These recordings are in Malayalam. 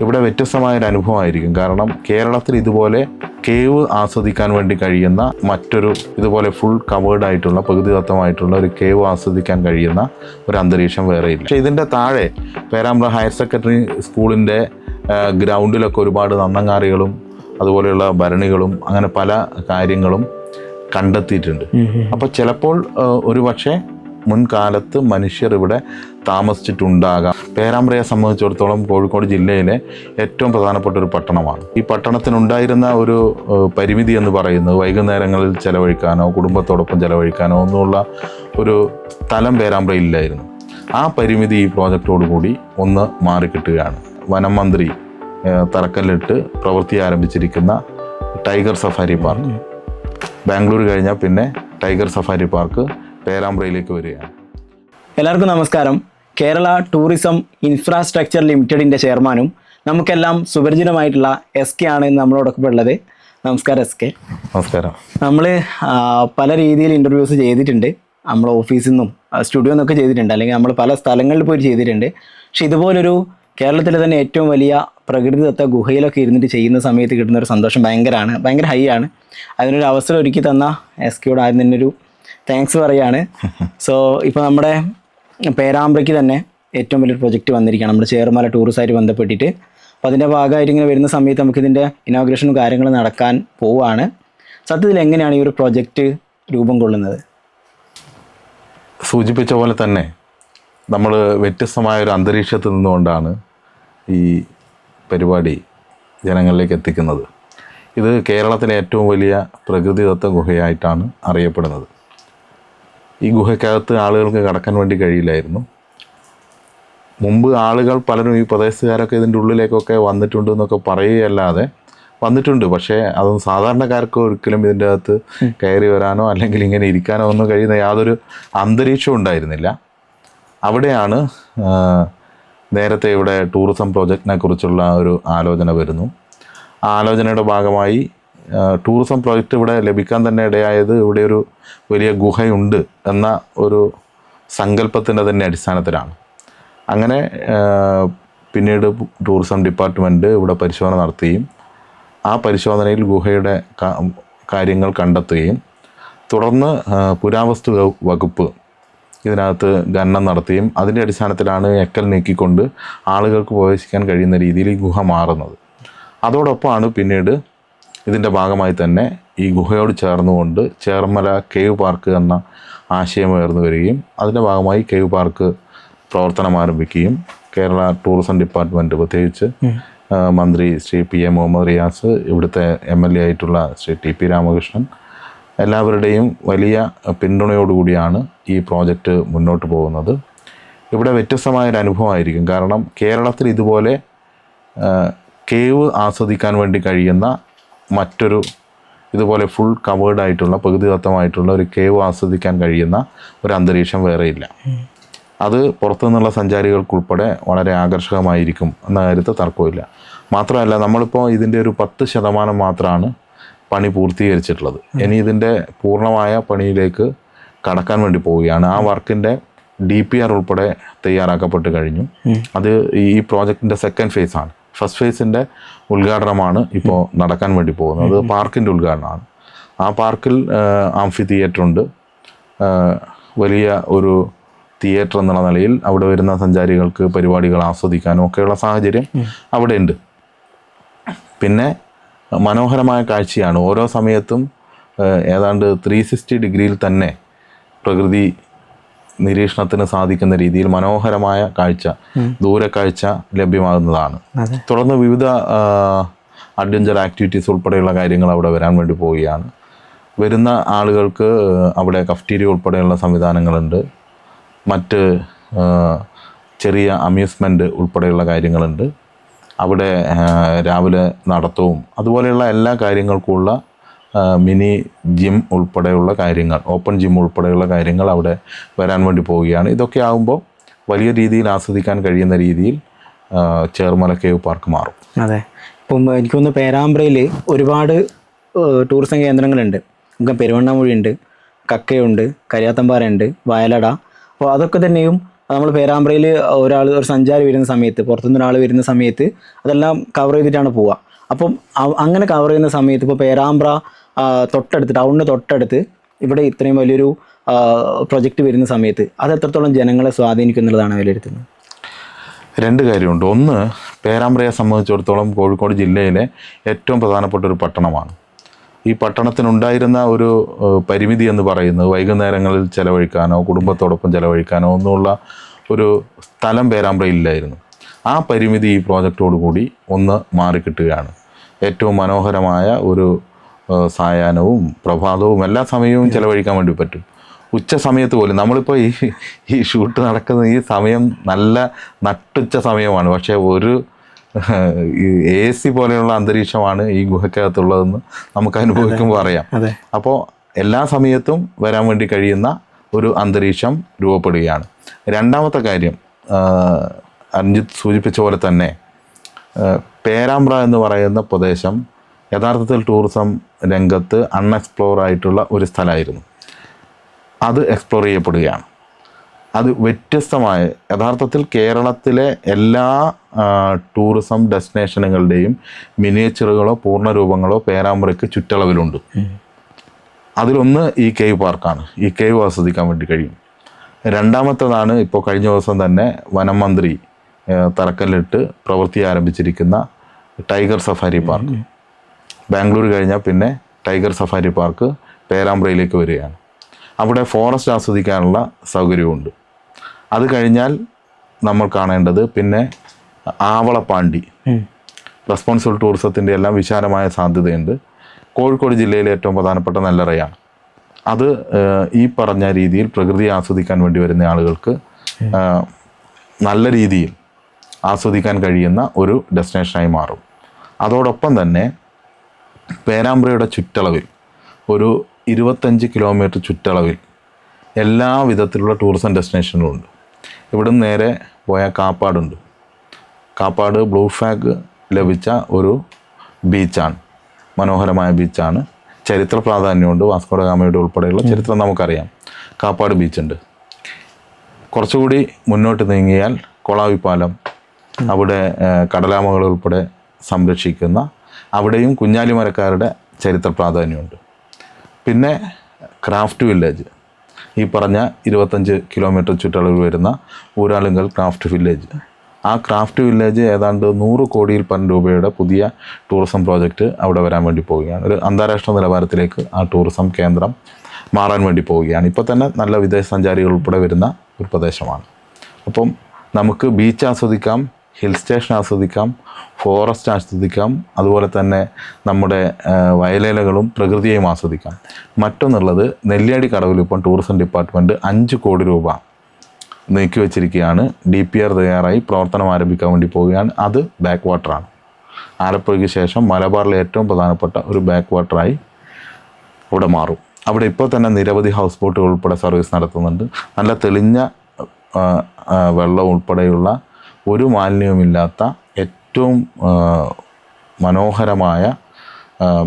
ഇവിടെ വ്യത്യസ്തമായൊരു അനുഭവമായിരിക്കും. കാരണം കേരളത്തിൽ ഇതുപോലെ കേവ് ആസ്വദിക്കാൻ വേണ്ടി കഴിയുന്ന മറ്റൊരു ഇതുപോലെ ഫുൾ കവേർഡ് ആയിട്ടുള്ള പ്രകൃതിദത്തമായിട്ടുള്ള ഒരു കേവ് ആസ്വദിക്കാൻ കഴിയുന്ന ഒരു അന്തരീക്ഷം വേറെയില്ല. പക്ഷേ ഇതിൻ്റെ താഴെ പേരാമ്പ്ര ഹയർ സെക്കൻഡറി സ്കൂളിൻ്റെ ഗ്രൗണ്ടിലൊക്കെ ഒരുപാട് നന്നങ്ങാറികളും അതുപോലെയുള്ള ഭരണികളും അങ്ങനെ പല കാര്യങ്ങളും കണ്ടെത്തിയിട്ടുണ്ട്. അപ്പോൾ ചിലപ്പോൾ ഒരുപക്ഷെ മുൻകാലത്ത് മനുഷ്യർ ഇവിടെ താമസിച്ചിട്ടുണ്ടാകാം. പേരാമ്പ്രയെ സംബന്ധിച്ചിടത്തോളം കോഴിക്കോട് ജില്ലയിലെ ഏറ്റവും പ്രധാനപ്പെട്ട ഒരു പട്ടണമാണ്. ഈ പട്ടണത്തിനുണ്ടായിരുന്ന ഒരു പരിമിതി എന്ന് പറയുന്നത് വൈകുന്നേരങ്ങളിൽ ചെലവഴിക്കാനോ കുടുംബത്തോടൊപ്പം ചെലവഴിക്കാനോ ഒന്നുമുള്ള ഒരു സ്ഥലം പേരാമ്പ്രയില്ലായിരുന്നു. ആ പരിമിതി ഈ പ്രോജക്റ്റോടുകൂടി ഒന്ന് മാറിക്കിട്ടുകയാണ്. വനം മന്ത്രി തറക്കല്ലിട്ട് പ്രവൃത്തി ആരംഭിച്ചിരിക്കുന്ന ടൈഗർ സഫാരി പാർക്ക്, ബാംഗ്ലൂർ കഴിഞ്ഞാൽ പിന്നെ ടൈഗർ സഫാരി പാർക്ക് പേരാമ്പ്രയിലേക്ക് വരികയാണ്. എല്ലാവർക്കും നമസ്കാരം. കേരള ടൂറിസം ഇൻഫ്രാസ്ട്രക്ചർ ലിമിറ്റഡിൻ്റെ ചെയർമാനും നമുക്കെല്ലാം സുപരിചിതമായിട്ടുള്ള SK ആണ് നമ്മളോടൊപ്പം ഉള്ളത്. നമസ്കാരം SK. നമസ്കാരം. നമ്മൾ പല രീതിയിൽ ഇൻ്റർവ്യൂസ് ചെയ്തിട്ടുണ്ട്. നമ്മൾ ഓഫീസിൽ നിന്നും സ്റ്റുഡിയോ നിന്നൊക്കെ ചെയ്തിട്ടുണ്ട്, അല്ലെങ്കിൽ നമ്മൾ പല സ്ഥലങ്ങളിൽ പോയി ചെയ്തിട്ടുണ്ട്. പക്ഷെ ഇതുപോലൊരു കേരളത്തിലെ തന്നെ ഏറ്റവും വലിയ പ്രകൃതിദത്ത ഗുഹയിലൊക്കെ ഇരുന്നിട്ട് ചെയ്യുന്ന സമയത്ത് കിട്ടുന്ന ഒരു സന്തോഷം ഭയങ്കര ഹൈ ആണ്. അതിനൊരു അവസരം ഒരുക്കി തന്ന SKയോട് ആദ്യം തന്നെ ഒരു താങ്ക്സ് പറയുകയാണ്. സോ ഇപ്പോൾ നമ്മുടെ പേരാമ്പ്രയ്ക്ക് തന്നെ ഏറ്റവും വലിയൊരു പ്രൊജക്റ്റ് വന്നിരിക്കുകയാണ് നമ്മുടെ ചേർമല ടൂറിസമായിട്ട് ബന്ധപ്പെട്ടിട്ട്. അപ്പോൾ അതിൻ്റെ ഭാഗമായിട്ട് ഇങ്ങനെ വരുന്ന സമയത്ത് നമുക്കിതിൻ്റെ ഇനോഗ്രേഷനും കാര്യങ്ങളും നടക്കാൻ പോവുകയാണ്. സത്യത്തിൽ എങ്ങനെയാണ് ഈ ഒരു പ്രൊജക്റ്റ് രൂപം കൊള്ളുന്നത്? സൂചിപ്പിച്ച പോലെ തന്നെ നമ്മൾ വ്യത്യസ്തമായൊരു അന്തരീക്ഷത്തിൽ നിന്നുകൊണ്ടാണ് ഈ പരിപാടി ജനങ്ങളിലേക്ക് എത്തിക്കുന്നത്. ഇത് കേരളത്തിലെ ഏറ്റവും വലിയ പ്രകൃതിദത്ത ഗുഹയായിട്ടാണ് അറിയപ്പെടുന്നത്. ഈ ഗുഹയ്ക്കകത്ത് ആളുകൾക്ക് കടക്കാൻ വേണ്ടി കഴിയില്ലായിരുന്നു. മുമ്പ് ആളുകൾ പലരും ഈ പ്രദേശത്തുകാരൊക്കെ ഇതിൻ്റെ ഉള്ളിലേക്കൊക്കെ വന്നിട്ടുണ്ട് എന്നൊക്കെ പറയുകയല്ലാതെ വന്നിട്ടുണ്ട്. പക്ഷേ അതൊന്നും സാധാരണക്കാർക്ക് ഒരിക്കലും ഇതിൻ്റെ അകത്ത് കയറി വരാനോ അല്ലെങ്കിൽ ഇങ്ങനെ ഇരിക്കാനോ ഒന്നും കഴിയുന്ന യാതൊരു അന്തരീക്ഷവും ഉണ്ടായിരുന്നില്ല. അവിടെയാണ് നേരത്തെ ഇവിടെ ടൂറിസം പ്രോജക്റ്റിനെ കുറിച്ചുള്ള ഒരു ആലോചന വരുന്നു. ആ ആലോചനയുടെ ഭാഗമായി ടൂറിസം പ്രോജക്റ്റ് ഇവിടെ ലഭിക്കാൻ തന്നെ ഇടയായത് ഇവിടെ ഒരു വലിയ ഗുഹയുണ്ട് എന്ന ഒരു സങ്കല്പത്തിൻ്റെ തന്നെ അടിസ്ഥാനത്തിലാണ്. അങ്ങനെ പിന്നീട് ടൂറിസം ഡിപ്പാർട്ട്മെൻറ്റ് ഇവിടെ പരിശോധന നടത്തുകയും ആ പരിശോധനയിൽ ഗുഹയുടെ കാര്യങ്ങൾ കണ്ടെത്തുകയും തുടർന്ന് പുരാവസ്തു വകുപ്പ് ഇതിനകത്ത് ഖനനം നടത്തുകയും അതിൻ്റെ അടിസ്ഥാനത്തിലാണ് എക്കൽ നീക്കിക്കൊണ്ട് ആളുകൾക്ക് പ്രവേശിക്കാൻ കഴിയുന്ന രീതിയിൽ ഈ ഗുഹ മാറുന്നത്. അതോടൊപ്പമാണ് പിന്നീട് ഇതിൻ്റെ ഭാഗമായി തന്നെ ഈ ഗുഹയോട് ചേർന്നുകൊണ്ട് ചേർമല കേവ് പാർക്ക് എന്ന ആശയം ഉയർന്നു വരികയും അതിൻ്റെ ഭാഗമായി കേവ് പാർക്ക് പ്രവർത്തനം ആരംഭിക്കുകയും കേരള ടൂറിസം ഡിപ്പാർട്ട്മെൻറ്റ് പ്രത്യേകിച്ച് മന്ത്രി ശ്രീ PM മുഹമ്മദ് റിയാസ്, ഇവിടുത്തെ MLA ആയിട്ടുള്ള ശ്രീ TP രാമകൃഷ്ണൻ എല്ലാവരുടെയും വലിയ പിന്തുണയോടുകൂടിയാണ് ഈ പ്രോജക്റ്റ് മുന്നോട്ട് പോകുന്നത്. ഇവിടെ വ്യത്യസ്തമായൊരു അനുഭവമായിരിക്കും. കാരണം കേരളത്തിൽ ഇതുപോലെ കേവ് ആസ്വദിക്കാൻ വേണ്ടി കഴിയുന്ന മറ്റൊരു ഇതുപോലെ ഫുൾ കവേർഡ് ആയിട്ടുള്ള പ്രകൃതിദത്തമായിട്ടുള്ള ഒരു കേവ് ആസ്വദിക്കാൻ കഴിയുന്ന ഒരു അന്തരീക്ഷം വേറെയില്ല. അത് പുറത്തുനിന്നുള്ള സഞ്ചാരികൾക്കുൾപ്പെടെ വളരെ ആകർഷകമായിരിക്കും എന്ന കാര്യത്തിൽ തർക്കമില്ല. മാത്രമല്ല നമ്മളിപ്പോൾ ഇതിൻ്റെ ഒരു 10% മാത്രമാണ് പണി പൂർത്തീകരിച്ചിട്ടുള്ളത്. ഇനി ഇതിൻ്റെ പൂർണ്ണമായ പണിയിലേക്ക് കടക്കാൻ വേണ്ടി പോവുകയാണ്. ആ വർക്കിൻ്റെ DPR ഉൾപ്പെടെ തയ്യാറാക്കപ്പെട്ട് കഴിഞ്ഞു. അത് ഈ പ്രോജക്റ്റിൻ്റെ സെക്കൻഡ് ഫേസാണ്. ഫസ്റ്റ് ഫേസിൻ്റെ ഉദ്ഘാടനമാണ് ഇപ്പോൾ നടക്കാൻ വേണ്ടി പോകുന്നത്. പാർക്കിൻ്റെ ഉദ്ഘാടനമാണ്. ആ പാർക്കിൽ ആംഫി തിയേറ്ററുണ്ട്. വലിയ ഒരു തിയേറ്റർ എന്നുള്ള നിലയിൽ അവിടെ വരുന്ന സഞ്ചാരികൾക്ക് പരിപാടികൾ ആസ്വദിക്കാനും ഒക്കെയുള്ള സാഹചര്യം അവിടെ ഉണ്ട്. പിന്നെ മനോഹരമായ കാഴ്ചയാണ്. ഓരോ സമയത്തും ഏതാണ്ട് 360 ഡിഗ്രിയിൽ തന്നെ പ്രകൃതി നിരീക്ഷണത്തിന് സാധിക്കുന്ന രീതിയിൽ മനോഹരമായ കാഴ്ച, ദൂരക്കാഴ്ച ലഭ്യമാകുന്നതാണ്. തുടർന്ന് വിവിധ അഡ്വഞ്ചർ ആക്ടിവിറ്റീസ് ഉൾപ്പെടെയുള്ള കാര്യങ്ങൾ അവിടെ വരാൻ വേണ്ടി പോവുകയാണ്. വരുന്ന ആളുകൾക്ക് അവിടെ കഫ്റ്റീരിയ ഉൾപ്പെടെയുള്ള സംവിധാനങ്ങളുണ്ട്. മറ്റ് ചെറിയ അമ്യൂസ്മെൻറ്റ് ഉൾപ്പെടെയുള്ള കാര്യങ്ങളുണ്ട്. അവിടെ രാവിലെ നടത്തവും അതുപോലെയുള്ള എല്ലാ കാര്യങ്ങൾക്കുമുള്ള മിനി ജിം ഉൾപ്പെടെയുള്ള കാര്യങ്ങൾ, ഓപ്പൺ ജിം ഉൾപ്പെടെയുള്ള കാര്യങ്ങൾ അവിടെ വരാൻ വേണ്ടി പോവുകയാണ്. ഇതൊക്കെ ആകുമ്പോൾ വലിയ രീതിയിൽ ആസ്വദിക്കാൻ കഴിയുന്ന രീതിയിൽ ചേർമല കേവ് പാർക്ക് മാറും. അതെ, ഇപ്പം എനിക്ക് തോന്നുന്നു പേരാമ്പ്രയിൽ ഒരുപാട് ടൂറിസം കേന്ദ്രങ്ങളുണ്ട്. നമുക്ക് പെരുവണ്ണാമൊഴിയുണ്ട്, കക്കയുണ്ട്, കരിയാത്തമ്പാറയുണ്ട്, വയലട. അപ്പോൾ അതൊക്കെ തന്നെയും നമ്മൾ പേരാമ്പ്രയിൽ ഒരു സഞ്ചാരി വരുന്ന സമയത്ത്, പുറത്തുനിന്ന് ഒരാൾ വരുന്ന സമയത്ത് അതെല്ലാം കവർ ചെയ്തിട്ടാണ് പോവുക. അപ്പം അങ്ങനെ കവർ ചെയ്യുന്ന സമയത്ത് ഇപ്പോൾ പേരാമ്പ്ര തൊട്ടടുത്ത്, ടൗണിന് തൊട്ടടുത്ത് ഇവിടെ ഇത്രയും വലിയൊരു പ്രൊജക്റ്റ് വരുന്ന സമയത്ത് അത് എത്രത്തോളം ജനങ്ങളെ സ്വാധീനിക്കും എന്നുള്ളതാണ് വിലയിരുത്തുന്നത്. രണ്ട് കാര്യമുണ്ട്. ഒന്ന്, പേരാമ്പ്രയെ സംബന്ധിച്ചിടത്തോളം കോഴിക്കോട് ജില്ലയിലെ ഏറ്റവും പ്രധാനപ്പെട്ട ഒരു പട്ടണമാണ്. ഈ പട്ടണത്തിനുണ്ടായിരുന്ന ഒരു പരിമിതി എന്ന് പറയുന്നത് വൈകുന്നേരങ്ങളിൽ ചെലവഴിക്കാനോ കുടുംബത്തോടൊപ്പം ചെലവഴിക്കാനോ ഒന്നുമുള്ള ഒരു സ്ഥലം പേരാമ്പ്രയില്ലായിരുന്നു. ആ പരിമിതി ഈ പ്രോജക്റ്റോട് കൂടി ഒന്ന് മാറിക്കിട്ടുകയാണ്. ഏറ്റവും മനോഹരമായ ഒരു സായാഹ്നവും പ്രഭാതവും എല്ലാ സമയവും ചെലവഴിക്കാൻ വേണ്ടി പറ്റും. ഉച്ച സമയത്ത് പോലും നമ്മളിപ്പോൾ ഈ ഷൂട്ട് നടക്കുന്ന ഈ സമയം നല്ല നട്ടുച്ച സമയമാണ്. പക്ഷേ ഒരു AC പോലെയുള്ള അന്തരീക്ഷമാണ് ഈ ഗുഹയ്ക്കകത്തുള്ളതെന്ന് നമുക്ക് അനുഭവിക്കുമ്പോൾ അറിയാം. അപ്പോൾ എല്ലാ സമയത്തും വരാൻ വേണ്ടി കഴിയുന്ന ഒരു അന്തരീക്ഷം രൂപപ്പെടുകയാണ്. രണ്ടാമത്തെ കാര്യം, അഞ്ജിത്ത് സൂചിപ്പിച്ച പോലെ തന്നെ പേരാമ്പ്ര എന്ന് പറയുന്ന പ്രദേശം യഥാർത്ഥത്തിൽ ടൂറിസം രംഗത്ത് അൺഎക്സ്പ്ലോർ ആയിട്ടുള്ള ഒരു സ്ഥലമായിരുന്നു. അത് എക്സ്പ്ലോർ ചെയ്യപ്പെടുകയാണ്. അത് വ്യത്യസ്തമായ, യഥാർത്ഥത്തിൽ കേരളത്തിലെ എല്ലാ ടൂറിസം ഡെസ്റ്റിനേഷനുകളുടെയും മിനിയേച്ചറുകളോ പൂർണ്ണരൂപങ്ങളോ പേരാമ്പ്രയ്ക്ക് ചുറ്റളവിലുണ്ട്. അതിലൊന്ന് ഈ കേവ് പാർക്കാണ്. ഈ കേവ് ആസ്വദിക്കാൻ വേണ്ടി കഴിയും. രണ്ടാമത്തേതാണ് ഇപ്പോൾ കഴിഞ്ഞ ദിവസം തന്നെ വനം മന്ത്രി തറക്കല്ലിട്ട് പ്രവൃത്തി ആരംഭിച്ചിരിക്കുന്ന ടൈഗർ സഫാരി പാർക്ക്. ബാംഗ്ലൂർ കഴിഞ്ഞാൽ പിന്നെ ടൈഗർ സഫാരി പാർക്ക് പേരാമ്പ്രയിലേക്ക് വരികയാണ്. അവിടെ ഫോറസ്റ്റ് ആസ്വദിക്കാനുള്ള സൗകര്യമുണ്ട്. അത് കഴിഞ്ഞാൽ നമ്മൾ കാണേണ്ടത് പിന്നെ ആവളപ്പാണ്ടി. റെസ്പോൺസിബിൾ ടൂറിസത്തിൻ്റെ എല്ലാം വിശാലമായ സാധ്യതയുണ്ട്. കോഴിക്കോട് ജില്ലയിലെ ഏറ്റവും പ്രധാനപ്പെട്ട നെല്ലറയാണ്. അത് ഈ പറഞ്ഞ രീതിയിൽ പ്രകൃതിയെ ആസ്വദിക്കാൻ വേണ്ടി വരുന്ന ആളുകൾക്ക് നല്ല രീതിയിൽ ആസ്വദിക്കാൻ കഴിയുന്ന ഒരു ഡെസ്റ്റിനേഷനായി മാറും. അതോടൊപ്പം തന്നെ പേരാമ്പ്രയുടെ ചുറ്റളവിൽ ഒരു 25 കിലോമീറ്റർ ചുറ്റളവിൽ എല്ലാ വിധത്തിലുള്ള ടൂറിസം ഡെസ്റ്റിനേഷനുകളും ഉണ്ട്. ഇവിടുന്ന് നേരെ പോയാൽ കാപ്പാടുണ്ട്. കാപ്പാട് ബ്ലൂ ഫ്ലാഗ് ലഭിച്ച ഒരു ബീച്ചാണ്, മനോഹരമായ ബീച്ചാണ്. ചരിത്ര പ്രാധാന്യമുണ്ട്. വാസ്കോ ഡ ഗാമയുടെ ഉൾപ്പെടെയുള്ള ചരിത്രം നമുക്കറിയാം. കാപ്പാട് ബീച്ചുണ്ട്. കുറച്ചുകൂടി മുന്നോട്ട് നീങ്ങിയാൽ കൊളാവിപ്പാലം, അവിടെ കടലാമകൾ ഉൾപ്പെടെ സംരക്ഷിക്കുന്ന, അവിടെയും കുഞ്ഞാലിമരക്കാരുടെ ചരിത്ര പ്രാധാന്യമുണ്ട്. പിന്നെ ക്രാഫ്റ്റ് വില്ലേജ്, ഈ പറഞ്ഞ 25 കിലോമീറ്റർ ചുറ്റളവിൽ വരുന്ന ഊരാളുങ്കൽ ക്രാഫ്റ്റ് വില്ലേജ്. ആ ക്രാഫ്റ്റ് വില്ലേജ് ഏതാണ്ട് 100 കോടിയിൽ പരം രൂപയുടെ പുതിയ ടൂറിസം പ്രോജക്റ്റ് അവിടെ വരാൻ വേണ്ടി പോവുകയാണ്. ഒരു അന്താരാഷ്ട്ര നിലവാരത്തിലേക്ക് ആ ടൂറിസം കേന്ദ്രം മാറാൻ വേണ്ടി പോവുകയാണ്. ഇപ്പോൾ തന്നെ നല്ല വിദേശ സഞ്ചാരികൾ ഉൾപ്പെടെ വരുന്ന ഒരു പ്രദേശമാണ്. അപ്പം നമുക്ക് ബീച്ച് ആസ്വദിക്കാം, ഹിൽ സ്റ്റേഷൻ ആസ്വദിക്കാം, ഫോറസ്റ്റ് ആസ്വദിക്കാം, അതുപോലെ തന്നെ നമ്മുടെ വയലേലകളും പ്രകൃതിയെയും ആസ്വദിക്കാം. മറ്റൊന്നുള്ളത്, നെല്ലിയാടി കടവിൽ ഇപ്പം ടൂറിസം ഡിപ്പാർട്ട്മെൻറ്റ് 5 കോടി രൂപ നീക്കി വെച്ചിരിക്കുകയാണ്. DPR തയ്യാറായി പ്രവർത്തനം ആരംഭിക്കാൻ വേണ്ടി പോവുകയാണ്. അത് ബാക്ക് വാട്ടറാണ്. ആലപ്പുഴയ്ക്ക് ശേഷം മലബാറിലെ ഏറ്റവും പ്രധാനപ്പെട്ട ഒരു ബാക്ക് വാട്ടറായി അവിടെ മാറും. അവിടെ ഇപ്പോൾ തന്നെ നിരവധി ഹൗസ് ബോട്ടുകൾ ഉൾപ്പെടെ സർവീസ് നടത്തുന്നുണ്ട്. നല്ല തെളിഞ്ഞ വെള്ളം ഉൾപ്പെടെയുള്ള ഒരു മാലിന്യവുമില്ലാത്ത ഏറ്റവും മനോഹരമായ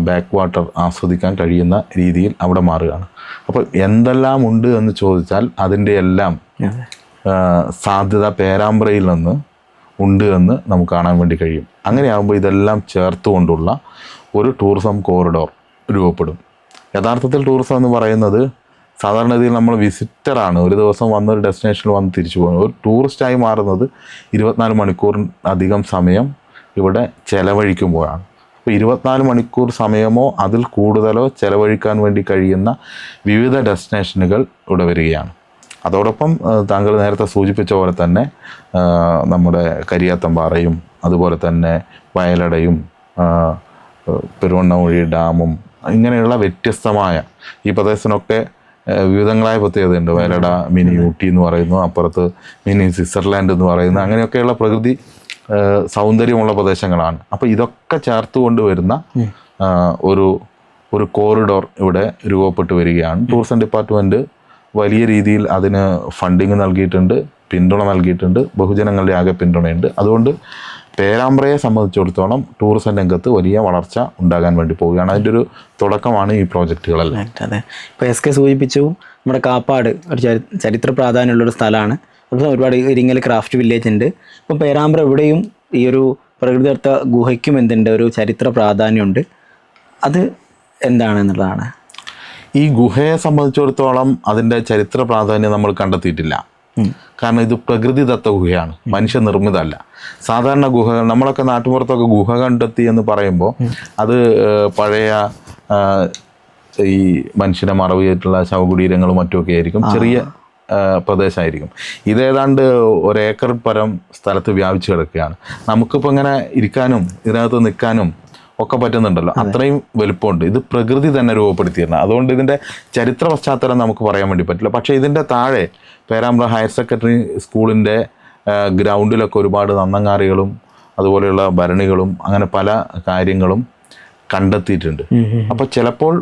ബാക്ക് വാട്ടർ ആസ്വദിക്കാൻ കഴിയുന്ന രീതിയിൽ അവിടെ മാറുകയാണ്. അപ്പോൾ എന്തെല്ലാം ഉണ്ട് എന്ന് ചോദിച്ചാൽ അതിൻ്റെ എല്ലാം സാധ്യത പേരാമ്പ്രയിൽ നിന്ന് ഉണ്ട് എന്ന് നമുക്ക് കാണാൻ വേണ്ടി കഴിയും. അങ്ങനെയാകുമ്പോൾ ഇതെല്ലാം ചേർത്തുകൊണ്ടുള്ള ഒരു ടൂറിസം കോറിഡോർ രൂപപ്പെടും. യഥാർത്ഥത്തിൽ ടൂറിസം എന്ന് പറയുന്നത് സാധാരണഗതിയിൽ നമ്മൾ വിസിറ്ററാണ്, ഒരു ദിവസം വന്നൊരു ഡെസ്റ്റിനേഷനിൽ വന്ന് തിരിച്ചു പോകുന്നത്. ഒരു ടൂറിസ്റ്റായി മാറുന്നത് 24 മണിക്കൂറിലധികം സമയം ഇവിടെ ചെലവഴിക്കുമ്പോഴാണ്. അപ്പോൾ 24 മണിക്കൂർ സമയമോ അതിൽ കൂടുതലോ ചെലവഴിക്കാൻ വേണ്ടി കഴിയുന്ന വിവിധ ഡെസ്റ്റിനേഷനുകൾ ഇവിടെ വരികയാണ്. അതോടൊപ്പം താങ്കൾ നേരത്തെ സൂചിപ്പിച്ച പോലെ തന്നെ നമ്മുടെ കരിയാത്തമ്പാറയും അതുപോലെ തന്നെ വയലടയും പെരുവണ്ണമൊഴി ഡാമും ഇങ്ങനെയുള്ള വ്യത്യസ്തമായ ഈ പ്രദേശത്തിനൊക്കെ വിവിധങ്ങളായ പ്രത്യേകതയുണ്ട്. വയലട മിനി ഊട്ടി എന്ന് പറയുന്നു, അപ്പുറത്ത് മിനി സ്വിറ്റ്സർലാൻഡ് എന്ന് പറയുന്നു. അങ്ങനെയൊക്കെയുള്ള പ്രകൃതി സൗന്ദര്യമുള്ള പ്രദേശങ്ങളാണ്. അപ്പോൾ ഇതൊക്കെ ചേർത്ത് കൊണ്ടുവരുന്ന ഒരു കോറിഡോർ ഇവിടെ രൂപപ്പെട്ട് വരികയാണ്. ടൂറിസം ഡിപ്പാർട്ട്മെൻറ്റ് വലിയ രീതിയിൽ അതിന് ഫണ്ടിങ് നൽകിയിട്ടുണ്ട്, പിന്തുണ നൽകിയിട്ടുണ്ട്, ബഹുജനങ്ങളുടെ ആകെ പിന്തുണയുണ്ട്. അതുകൊണ്ട് പേരാമ്പ്രയെ സംബന്ധിച്ചിടത്തോളം ടൂറിസം രംഗത്ത് വലിയ വളർച്ച ഉണ്ടാകാൻ വേണ്ടി പോവുകയാണ്. അതിൻ്റെ ഒരു തുടക്കമാണ് ഈ പ്രോജക്റ്റുകളെല്ലാം. അതെ, ഇപ്പോൾ SK സൂചിപ്പിച്ചു, നമ്മുടെ കാപ്പാട് ഒരു ചരിത്ര പ്രാധാന്യമുള്ളൊരു സ്ഥലമാണ്. അതുപോലെ ഒരുപാട് ഇരിങ്ങൽ ക്രാഫ്റ്റ് വില്ലേജ് ഉണ്ട്. ഇപ്പം പേരാമ്പ്ര ഇവിടെയും ഈ ഒരു പ്രകൃതിദത്ത ഗുഹയ്ക്കും എന്തുണ്ട്, ഒരു ചരിത്ര പ്രാധാന്യമുണ്ട്. അത് എന്താണെന്നുള്ളതാണ്. ഈ ഗുഹയെ സംബന്ധിച്ചിടത്തോളം അതിൻ്റെ ചരിത്ര പ്രാധാന്യം നമ്മൾ കണ്ടെത്തിയിട്ടില്ല. കാരണം ഇത് പ്രകൃതിദത്ത ഗുഹയാണ്, മനുഷ്യനിർമ്മിതമല്ല. സാധാരണ ഗുഹകൾ നമ്മളൊക്കെ നാട്ടുപുറത്തൊക്കെ ഗുഹ കണ്ടെത്തി എന്ന് പറയുമ്പോൾ അത് പഴയ ഈ മനുഷ്യനെ മറവ് ചെയ്തിട്ടുള്ള ശവകുടീരങ്ങളും മറ്റുമൊക്കെ ആയിരിക്കും, ചെറിയ പ്രദേശമായിരിക്കും. ഇതേതാണ്ട് 1 ഏക്കർ പരം സ്ഥലത്ത് വ്യാപിച്ചു കിടക്കുകയാണ്. നമുക്കിപ്പോൾ ഇങ്ങനെ ഇരിക്കാനും ഇതിനകത്ത് നിൽക്കാനും ഒക്കെ പറ്റുന്നുണ്ടല്ലോ, അത്രയും വലുപ്പമുണ്ട്. ഇത് പ്രകൃതി തന്നെ രൂപപ്പെടുത്തിയിരുന്നു. അതുകൊണ്ട് ഇതിൻ്റെ ചരിത്ര പശ്ചാത്തലം നമുക്ക് പറയാൻ വേണ്ടി പറ്റില്ല. പക്ഷേ ഇതിൻ്റെ താഴെ പേരാമ്പ്ര ഹയർ സെക്കൻഡറി സ്കൂളിൻ്റെ ഗ്രൗണ്ടിലൊക്കെ ഒരുപാട് നന്നങ്ങാറികളും അതുപോലെയുള്ള ഭരണികളും അങ്ങനെ പല കാര്യങ്ങളും കണ്ടെത്തിയിട്ടുണ്ട്. അപ്പോൾ ചിലപ്പോൾ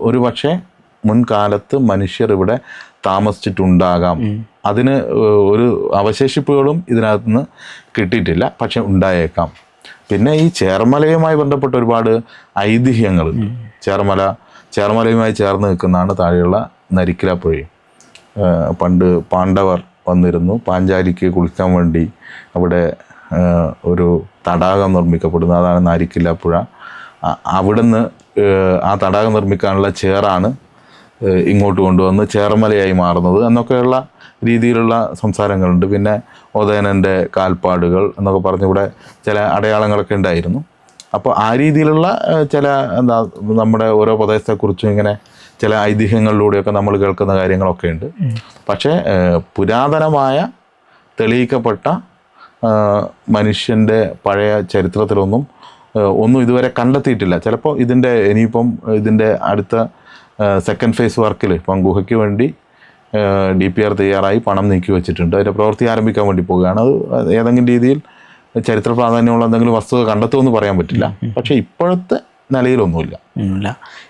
ഒരു പക്ഷേ മുൻകാലത്ത് മനുഷ്യർ ഇവിടെ താമസിച്ചിട്ടുണ്ടാകാം. അതിന് ഒരു അവശേഷിപ്പുകളും ഇതിനകത്തുനിന്ന് കിട്ടിയിട്ടില്ല, പക്ഷെ ഉണ്ടായേക്കാം. പിന്നെ ഈ ചേർമലയുമായി ബന്ധപ്പെട്ട ഒരുപാട് ഐതിഹ്യങ്ങൾ, ചേർമലയുമായി ചേർന്ന് നിൽക്കുന്നതാണ് താഴെയുള്ള നരിക്കിലാപ്പുഴയും. പണ്ട് പാണ്ഡവർ വന്നിരുന്നു, പാഞ്ചാലിക്ക് കുളിക്കാൻ വേണ്ടി അവിടെ ഒരു തടാകം നിർമ്മിക്കപ്പെടുന്നു, അതാണ് നരിക്കിലാപ്പുഴ. അവിടുന്ന് ആ തടാകം നിർമ്മിക്കാനുള്ള ചേറാണ് ഇങ്ങോട്ട് കൊണ്ടുവന്ന് ചേർമലയായി മാറുന്നത് എന്നൊക്കെയുള്ള രീതിയിലുള്ള സംസാരങ്ങളുണ്ട്. പിന്നെ ഉദയനൻ്റെ കാൽപ്പാടുകൾ എന്നൊക്കെ പറഞ്ഞിവിടെ ചില അടയാളങ്ങളൊക്കെ ഉണ്ടായിരുന്നു. അപ്പോൾ ആ രീതിയിലുള്ള ചില നമ്മുടെ ഓരോ പ്രദേശത്തെക്കുറിച്ചും ഇങ്ങനെ ചില ഐതിഹ്യങ്ങളിലൂടെയൊക്കെ നമ്മൾ കേൾക്കുന്ന കാര്യങ്ങളൊക്കെ ഉണ്ട്. പക്ഷേ പുരാതനമായ തെളിയിക്കപ്പെട്ട മനുഷ്യൻ്റെ പഴയ ചരിത്രത്തിലൊന്നും ഒന്നും ഇതുവരെ കണ്ടെത്തിയിട്ടില്ല. ചിലപ്പോൾ ഇനിയിപ്പം ഇതിൻ്റെ അടുത്ത സെക്കൻഡ് ഫേസ് വർക്കിൽ ഇപ്പം ഗുഹയ്ക്ക് വേണ്ടി DPR തയ്യാറായി പണം നീക്കി വെച്ചിട്ടുണ്ട്. അതിൻ്റെ പ്രവൃത്തി ആരംഭിക്കാൻ വേണ്ടി പോവുകയാണ്. അത് ഏതെങ്കിലും രീതിയിൽ ചരിത്ര പ്രാധാന്യമുള്ള എന്തെങ്കിലും വസ്തുത കണ്ടെത്തുമെന്ന് പറയാൻ പറ്റില്ല. പക്ഷേ ഇപ്പോഴത്തെ നിലയിലൊന്നുമില്ല.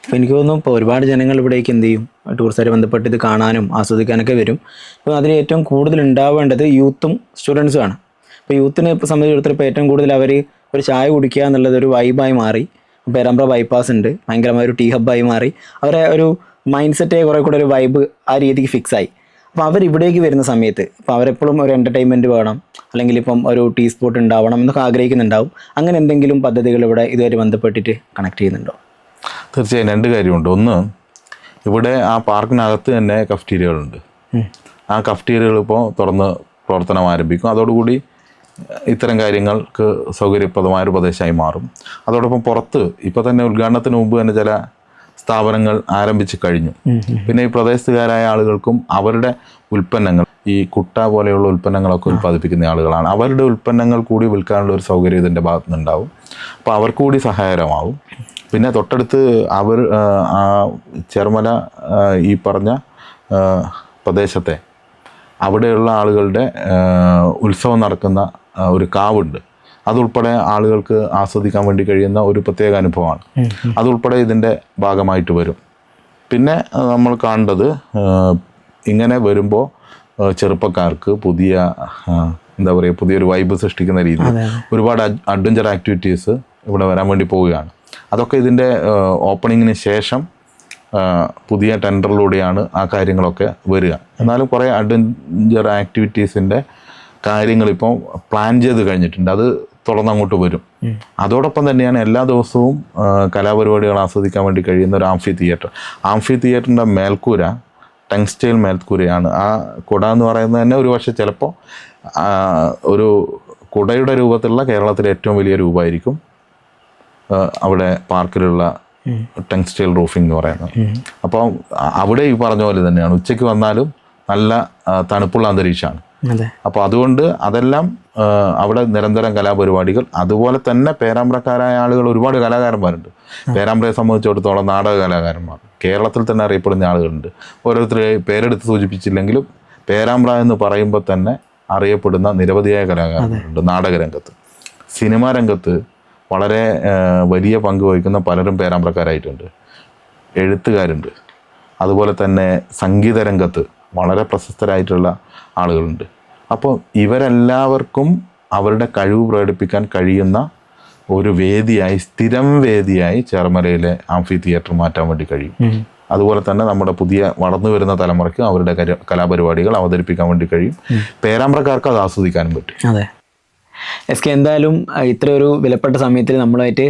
ഇപ്പം എനിക്ക് തോന്നുന്നു ഇപ്പോൾ ഒരുപാട് ജനങ്ങൾ ഇവിടേക്ക് എന്ത് ചെയ്യും, ടൂറിസ്റ്റുമായി ബന്ധപ്പെട്ട് ഇത് കാണാനും ആസ്വദിക്കാനൊക്കെ വരും. അപ്പോൾ അതിൽ ഏറ്റവും കൂടുതൽ ഉണ്ടാവേണ്ടത് യൂത്തും സ്റ്റുഡൻസുമാണ്. ഇപ്പോൾ യൂത്തിനെ ഇപ്പോൾ സംബന്ധിച്ചിടത്തോളം ഇപ്പോൾ ഏറ്റവും കൂടുതൽ അവർ ഒരു ചായ കുടിക്കുക എന്നുള്ളത് ഒരു വൈബായി മാറി. പേരാമ്പ്ര ബൈപ്പാസ് ഉണ്ട്, ഭയങ്കരമായ ഒരു ടീ ഹബ്ബായി മാറി. അവരെ ഒരു മൈൻഡ് സെറ്റേ കുറേ കൂടെ ഒരു വൈബ് ആ രീതിക്ക് ഫിക്സായി. അപ്പോൾ അവരിവിടേക്ക് വരുന്ന സമയത്ത് ഇപ്പോൾ അവരെപ്പോഴും ഒരു എൻ്റർടൈൻമെൻറ്റ് വേണം, അല്ലെങ്കിൽ ഇപ്പം ഒരു ടീ സ്പോട്ട് ഉണ്ടാവണം എന്നൊക്കെ ആഗ്രഹിക്കുന്നുണ്ടാവും. അങ്ങനെ എന്തെങ്കിലും പദ്ധതികൾ ഇവിടെ ഇതുവരെ ബന്ധപ്പെട്ടിട്ട് കണക്ട് ചെയ്യുന്നുണ്ടോ? തീർച്ചയായും 2 കാര്യമുണ്ട്. ഒന്ന്, ഇവിടെ ആ പാർക്കിനകത്ത് തന്നെ കഫ്റ്റീരിയകളുണ്ട്. ആ കഫ്റ്റീരിയകൾ ഇപ്പോൾ തുറന്ന് പ്രവർത്തനം ആരംഭിക്കും. അതോടുകൂടി ഇത്തരം കാര്യങ്ങൾക്ക് സൗകര്യപ്രദമായൊരു പ്രദേശമായി മാറും. അതോടൊപ്പം പുറത്ത് ഇപ്പോൾ തന്നെ ഉദ്ഘാടനത്തിന് മുമ്പ് തന്നെ ചില സ്ഥാപനങ്ങൾ ആരംഭിച്ച് കഴിഞ്ഞു. പിന്നെ ഈ പ്രദേശത്തുകാരായ ആളുകൾക്കും അവരുടെ ഉൽപ്പന്നങ്ങൾ, ഈ കുട്ട പോലെയുള്ള ഉൽപ്പന്നങ്ങളൊക്കെ ഉൽപ്പാദിപ്പിക്കുന്ന ആളുകളാണ്, അവരുടെ ഉൽപ്പന്നങ്ങൾ കൂടി വിൽക്കാനുള്ള ഒരു സൗകര്യം ഇതിൻ്റെ ഭാഗത്തു നിന്നുണ്ടാവും. അപ്പോൾ അവർക്ക് കൂടി സഹായകരമാവും. പിന്നെ തൊട്ടടുത്ത് ആ ചേർമല ഈ പറഞ്ഞ പ്രദേശത്തെ അവിടെയുള്ള ആളുകളുടെ ഉത്സവം നടക്കുന്ന ഒരു കാവുണ്ട്. അതുൾപ്പെടെ ആളുകൾക്ക് ആസ്വദിക്കാൻ വേണ്ടി കഴിയുന്ന ഒരു പ്രത്യേക അനുഭവമാണ്. അതുൾപ്പെടെ ഇതിൻ്റെ ഭാഗമായിട്ട് വരും. പിന്നെ നമ്മൾ കാണേണ്ടത്, ഇങ്ങനെ വരുമ്പോൾ ചെറുപ്പക്കാർക്ക് പുതിയൊരു വൈബ് സൃഷ്ടിക്കുന്ന രീതിയിൽ ഒരുപാട് അഡ്വഞ്ചർ ആക്ടിവിറ്റീസ് ഇവിടെ വരാൻ വേണ്ടി പോവുകയാണ്. അതൊക്കെ ഇതിൻ്റെ ഓപ്പണിങ്ങിന് ശേഷം പുതിയ ടെൻഡറിലൂടെയാണ് ആ കാര്യങ്ങളൊക്കെ വരിക. എന്നാലും കുറേ അഡ്വഞ്ചർ ആക്ടിവിറ്റീസിൻ്റെ കാര്യങ്ങളിപ്പോൾ പ്ലാൻ ചെയ്ത് കഴിഞ്ഞിട്ടുണ്ട്. അത് തുടർന്നങ്ങോട്ട് വരും. അതോടൊപ്പം തന്നെയാണ് എല്ലാ ദിവസവും കലാപരിപാടികൾ ആസ്വദിക്കാൻ വേണ്ടി കഴിയുന്ന ഒരു ആംഫി തിയേറ്ററിൻ്റെ മേൽക്കൂര ടെക്സ്റ്റൈൽ മേൽക്കൂരയാണ്. ആ കുട എന്ന് പറയുന്നത് തന്നെ ഒരു പക്ഷേ ചിലപ്പോൾ ഒരു കുടയുടെ രൂപത്തിലുള്ള കേരളത്തിലെ ഏറ്റവും വലിയ രൂപമായിരിക്കും അവിടെ പാർക്കിലുള്ള ടെക്സ്റ്റൈൽ റൂഫിംഗ് എന്ന് പറയുന്നത്. അപ്പോൾ അവിടെ ഈ പറഞ്ഞ പോലെ തന്നെയാണ്, ഉച്ചയ്ക്ക് വന്നാലും നല്ല തണുപ്പുള്ള അന്തരീക്ഷമാണ്. അപ്പോൾ അതുകൊണ്ട് അതെല്ലാം അവിടെ നിരന്തരം കലാപരിപാടികൾ. അതുപോലെ തന്നെ പേരാമ്പ്രക്കാരായ ആളുകൾ ഒരുപാട് കലാകാരന്മാരുണ്ട്. പേരാമ്പ്രയെ സംബന്ധിച്ചിടത്തോളം നാടക കലാകാരന്മാർ കേരളത്തിൽ തന്നെ അറിയപ്പെടുന്ന ആളുകളുണ്ട്. ഓരോരുത്തരെ പേരെടുത്ത് സൂചിപ്പിച്ചില്ലെങ്കിലും പേരാമ്പ്ര എന്ന് പറയുമ്പോൾ തന്നെ അറിയപ്പെടുന്ന നിരവധിയായ കലാകാരന്മാരുണ്ട്. നാടകരംഗത്ത്, സിനിമാ രംഗത്ത് വളരെ വലിയ പങ്ക് വഹിക്കുന്ന പലരും പേരാമ്പ്രക്കാരായിട്ടുണ്ട്. എഴുത്തുകാരുണ്ട്. അതുപോലെ തന്നെ സംഗീത രംഗത്ത് വളരെ പ്രശസ്തരായിട്ടുള്ള ആളുകളുണ്ട്. അപ്പോൾ ഇവരെല്ലാവർക്കും അവരുടെ കഴിവ് പ്രകടിപ്പിക്കാൻ കഴിയുന്ന ഒരു വേദിയായി, സ്ഥിരം വേദിയായി ചേർമലയിലെ ആംഫി തിയേറ്റർ മാറ്റാൻ വേണ്ടി കഴിയും. അതുപോലെ തന്നെ നമ്മുടെ പുതിയ വളർന്നു വരുന്ന തലമുറയ്ക്ക് അവരുടെ കലാപരിപാടികൾ അവതരിപ്പിക്കാൻ വേണ്ടി കഴിയും. പേരാമ്പ്രക്കാർക്ക് അത് ആസ്വദിക്കാനും പറ്റും. അതെ. SK, എന്തായാലും ഇത്ര ഒരു വിലപ്പെട്ട സമയത്തിൽ നമ്മളുമായിട്ട്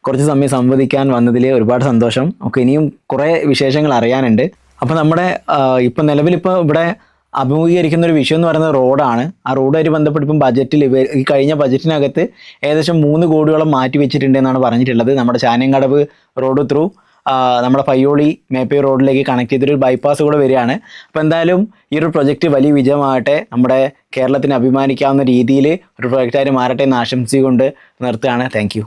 കുറച്ച് സമയം സംവദിക്കാൻ വന്നതിൽ ഒരുപാട് സന്തോഷം. നമുക്ക് ഇനിയും കുറേ വിശേഷങ്ങൾ അറിയാനുണ്ട്. അപ്പോൾ നമ്മുടെ ഇപ്പം നിലവിലിപ്പോൾ ഇവിടെ അഭിമുഖീകരിക്കുന്ന ഒരു വിഷയം എന്ന് പറയുന്നത് റോഡാണ്. ആ റോഡുമായിട്ട് ബന്ധപ്പെട്ട് ഇപ്പം ബജറ്റിൽ ഈ കഴിഞ്ഞ ബജറ്റിനകത്ത് ഏകദേശം 3 കോടിയോളം മാറ്റി വെച്ചിട്ടുണ്ട് എന്നാണ് പറഞ്ഞിട്ടുള്ളത്. നമ്മുടെ ചാനങ്കടവ് റോഡ് ത്രൂ നമ്മുടെ പയ്യോളി മേപ്പയൂർ റോഡിലേക്ക് കണക്ട് ചെയ്തൊരു ബൈപ്പാസ് കൂടെ വരികയാണ്. അപ്പോൾ എന്തായാലും ഈ ഒരു പ്രൊജക്റ്റ് വലിയ വിജയമാകട്ടെ, നമ്മുടെ കേരളത്തിന് അഭിമാനിക്കാവുന്ന രീതിയിൽ ഒരു പ്രൊജക്റ്റായിട്ട് മാറട്ടെ എന്ന് ആശംസിച്ചുകൊണ്ട് നിർത്തുകയാണ്. Thank you.